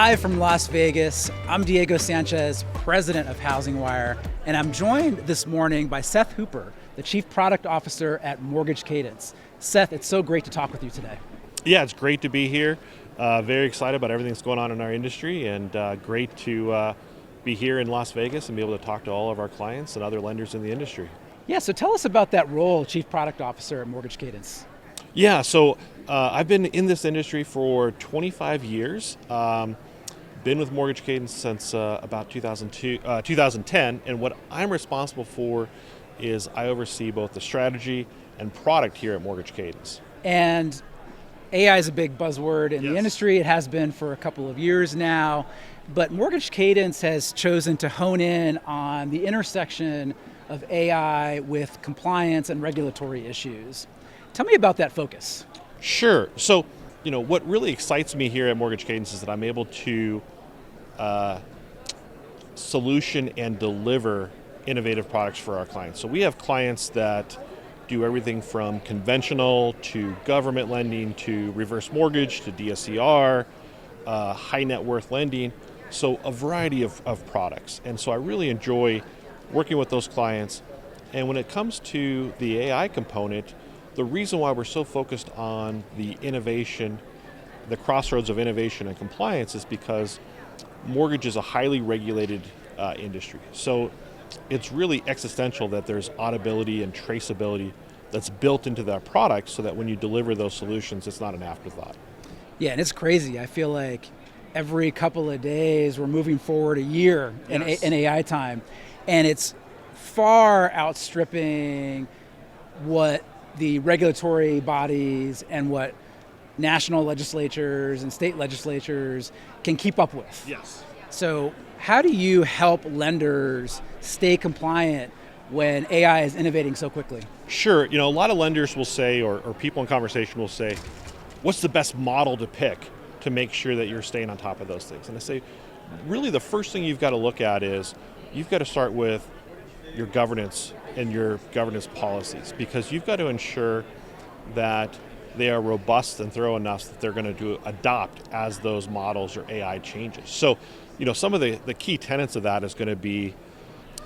Live from Las Vegas, I'm Diego Sanchez, president of HousingWire, and I'm joined this morning by Seth Hooper, the Chief Product Officer at Mortgage Cadence. Seth, it's so great to talk with you today. Yeah, it's great to be here. Very excited about everything that's going on in our industry, and great to be here in Las Vegas and be able to talk to all of our clients and other lenders in the industry. Yeah, so tell us about that role, Chief Product Officer at Mortgage Cadence. Yeah, so I've been in this industry for 25 years. Been with Mortgage Cadence since about 2010, and what I'm responsible for is I oversee both the strategy and product here at Mortgage Cadence. And AI is a big buzzword in the industry. It has been for a couple of years now, but Mortgage Cadence has chosen to hone in on the intersection of AI with compliance and regulatory issues. Tell me about that focus. Sure. So, what really excites me here at Mortgage Cadence is that I'm able to solution and deliver innovative products for our clients. So we have clients that do everything from conventional to government lending to reverse mortgage to DSCR, high net worth lending, so a variety of products. And so I really enjoy working with those clients. And when it comes to the AI component, the reason why we're so focused on the innovation, the crossroads of innovation and compliance, is because mortgage is a highly regulated industry. So it's really existential that there's auditability and traceability that's built into that product so that when you deliver those solutions, it's not an afterthought. Yeah, and it's crazy. I feel like every couple of days we're moving forward a year in AI time, and it's far outstripping what the regulatory bodies and what national legislatures and state legislatures can keep up with. Yes. So how do you help lenders stay compliant when AI is innovating so quickly? Sure. A lot of lenders will say, or people in conversation will say, what's the best model to pick to make sure that you're staying on top of those things? And I say, really the first thing you've got to look at is you've got to start with your governance and your governance policies, because you've got to ensure that they are robust and thorough enough that they're going to adopt as those models or AI changes. So, some of the key tenets of that is going to be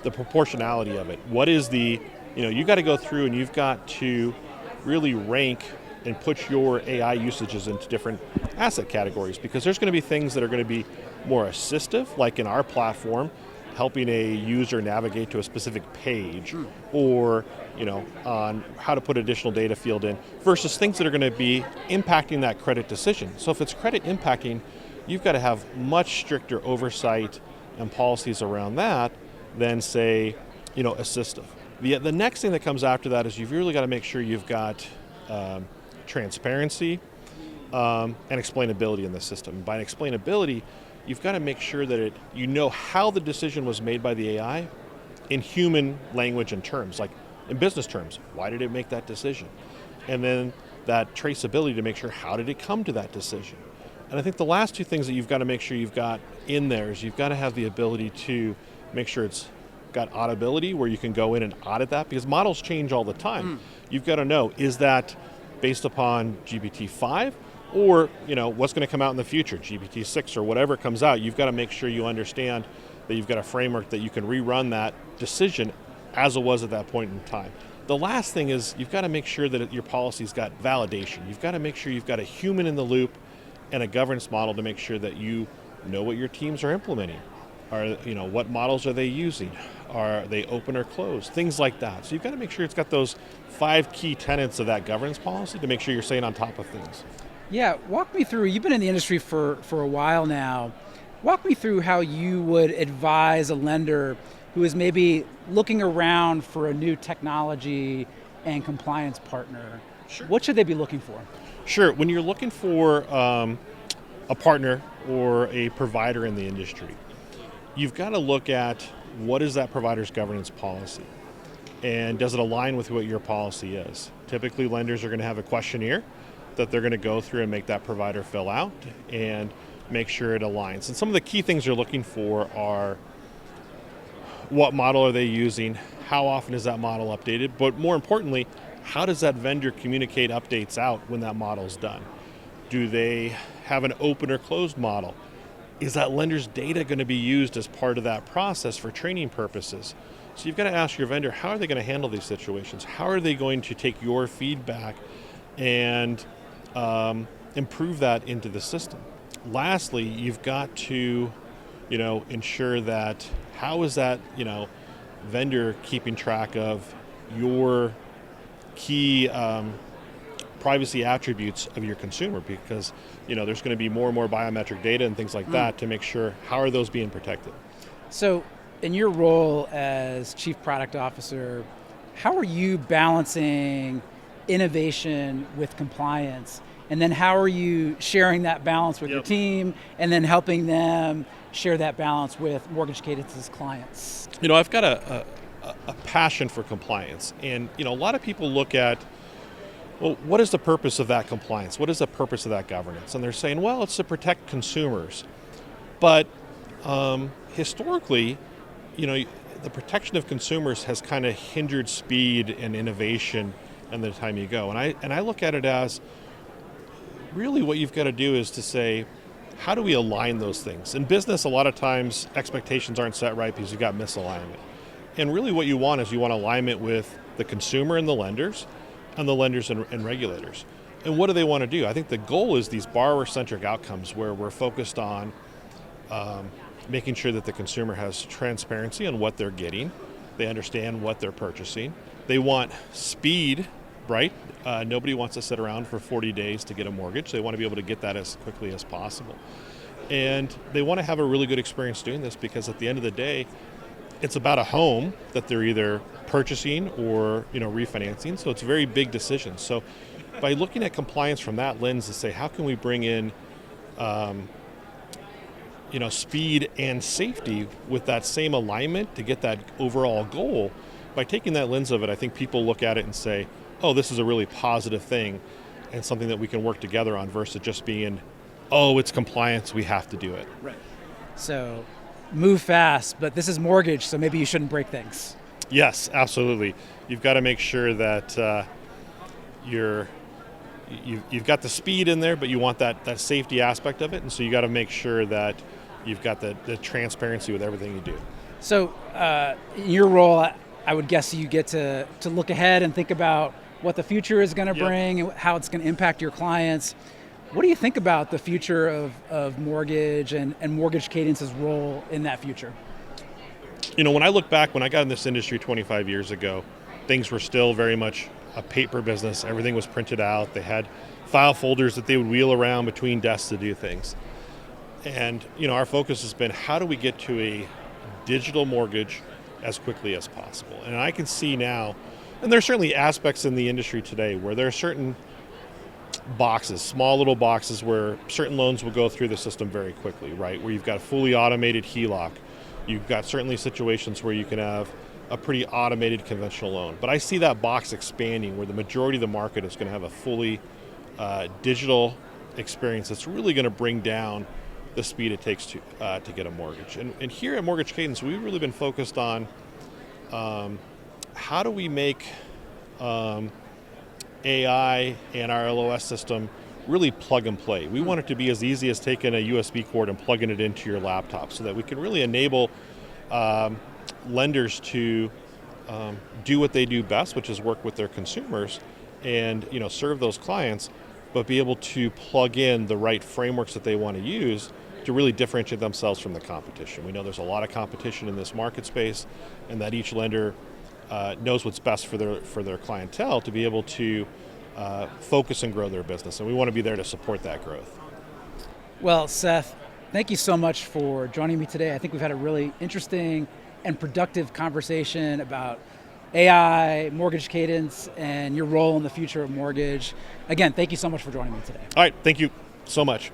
the proportionality of it. What is you got to go through and you've got to really rank and put your AI usages into different asset categories, because there's going to be things that are going to be more assistive, like in our platform, helping a user navigate to a specific page, or on how to put additional data field in, versus things that are going to be impacting that credit decision. So if it's credit impacting, you've got to have much stricter oversight and policies around that than, say, assistive. The next thing that comes after that is you've really got to make sure you've got transparency and explainability in the system. By explainability, you've got to make sure that how the decision was made by the AI in human language and terms, like in business terms. Why did it make that decision? And then that traceability to make sure, how did it come to that decision? And I think the last two things that you've got to make sure you've got in there is you've got to have the ability to make sure it's got auditability, where you can go in and audit that, because models change all the time. You've got to know, is that based upon GPT-5? Or, what's going to come out in the future, GPT-6 or whatever comes out. You've got to make sure you understand that you've got a framework that you can rerun that decision as it was at that point in time. The last thing is you've got to make sure that your policy's got validation. You've got to make sure you've got a human in the loop and a governance model to make sure that you know what your teams are implementing. What models are they using? Are they open or closed? Things like that. So you've got to make sure it's got those 5 key tenets of that governance policy to make sure you're staying on top of things. Yeah, walk me through, you've been in the industry for a while now. Walk me through how you would advise a lender who is maybe looking around for a new technology and compliance partner. Sure. What should they be looking for? Sure. When you're looking for a partner or a provider in the industry, you've got to look at what is that provider's governance policy, and does it align with what your policy is? Typically, lenders are going to have a questionnaire that they're going to go through and make that provider fill out and make sure it aligns. And some of the key things you're looking for are, what model are they using? How often is that model updated? But more importantly, how does that vendor communicate updates out when that model's done? Do they have an open or closed model? is that lender's data going to be used as part of that process for training purposes? So you've got to ask your vendor, how are they going to handle these situations? How are they going to take your feedback and improve that into the system? Lastly, you've got to, ensure that how is that, vendor keeping track of your key privacy attributes of your consumer, because there's going to be more and more biometric data and things like that to make sure how are those being protected. So in your role as Chief Product Officer, how are you balancing innovation with compliance? And then how are you sharing that balance with your team and then helping them share that balance with Mortgage Cadence's clients? I've got a passion for compliance. And, a lot of people look at, well, what is the purpose of that compliance? What is the purpose of that governance? And they're saying, well, it's to protect consumers. But historically, the protection of consumers has kind of hindered speed and innovation and the time you go. And I look at it as really what you've got to do is to say, how do we align those things? In business, a lot of times expectations aren't set right because you've got misalignment. And really what you want is you want alignment with the consumer and the lenders and regulators. And what do they want to do? I think the goal is these borrower-centric outcomes where we're focused on making sure that the consumer has transparency on what they're getting. They understand what they're purchasing. They want speed, right? Nobody wants to sit around for 40 days to get a mortgage. They want to be able to get that as quickly as possible. And they want to have a really good experience doing this because at the end of the day, it's about a home that they're either purchasing or refinancing. So it's a very big decision. So by looking at compliance from that lens to say, how can we bring in speed and safety with that same alignment to get that overall goal, by taking that lens of it, I think people look at it and say, oh, this is a really positive thing and something that we can work together on versus just being, oh, it's compliance, we have to do it. Right. So move fast, but this is mortgage, so maybe you shouldn't break things. Yes, absolutely. You've got to make sure that you've got the speed in there, but you want that safety aspect of it, and so you got to make sure that you've got the transparency with everything you do. So in your role, I would guess you get to look ahead and think about what the future is going to bring and how it's going to impact your clients. What do you think about the future of mortgage and Mortgage Cadence's role in that future? When I look back, when I got in this industry 25 years ago, things were still very much a paper business. Everything was printed out. They had file folders that they would wheel around between desks to do things. And our focus has been, how do we get to a digital mortgage as quickly as possible? And I can see now, and there's certainly aspects in the industry today where there are certain boxes, small little boxes where certain loans will go through the system very quickly, right? Where you've got a fully automated HELOC. You've got certainly situations where you can have a pretty automated conventional loan. But I see that box expanding where the majority of the market is going to have a fully digital experience that's really going to bring down the speed it takes to get a mortgage. And here at Mortgage Cadence, we've really been focused on how do we make AI and our LOS system really plug and play. We want it to be as easy as taking a USB cord and plugging it into your laptop so that we can really enable lenders to do what they do best, which is work with their consumers and serve those clients, but be able to plug in the right frameworks that they want to use to really differentiate themselves from the competition. We know there's a lot of competition in this market space, and that each lender knows what's best for their clientele to be able to focus and grow their business, and we want to be there to support that growth. Well, Seth, thank you so much for joining me today. I think we've had a really interesting and productive conversation about AI, Mortgage Cadence, and your role in the future of mortgage. Again, thank you so much for joining me today. All right, thank you so much.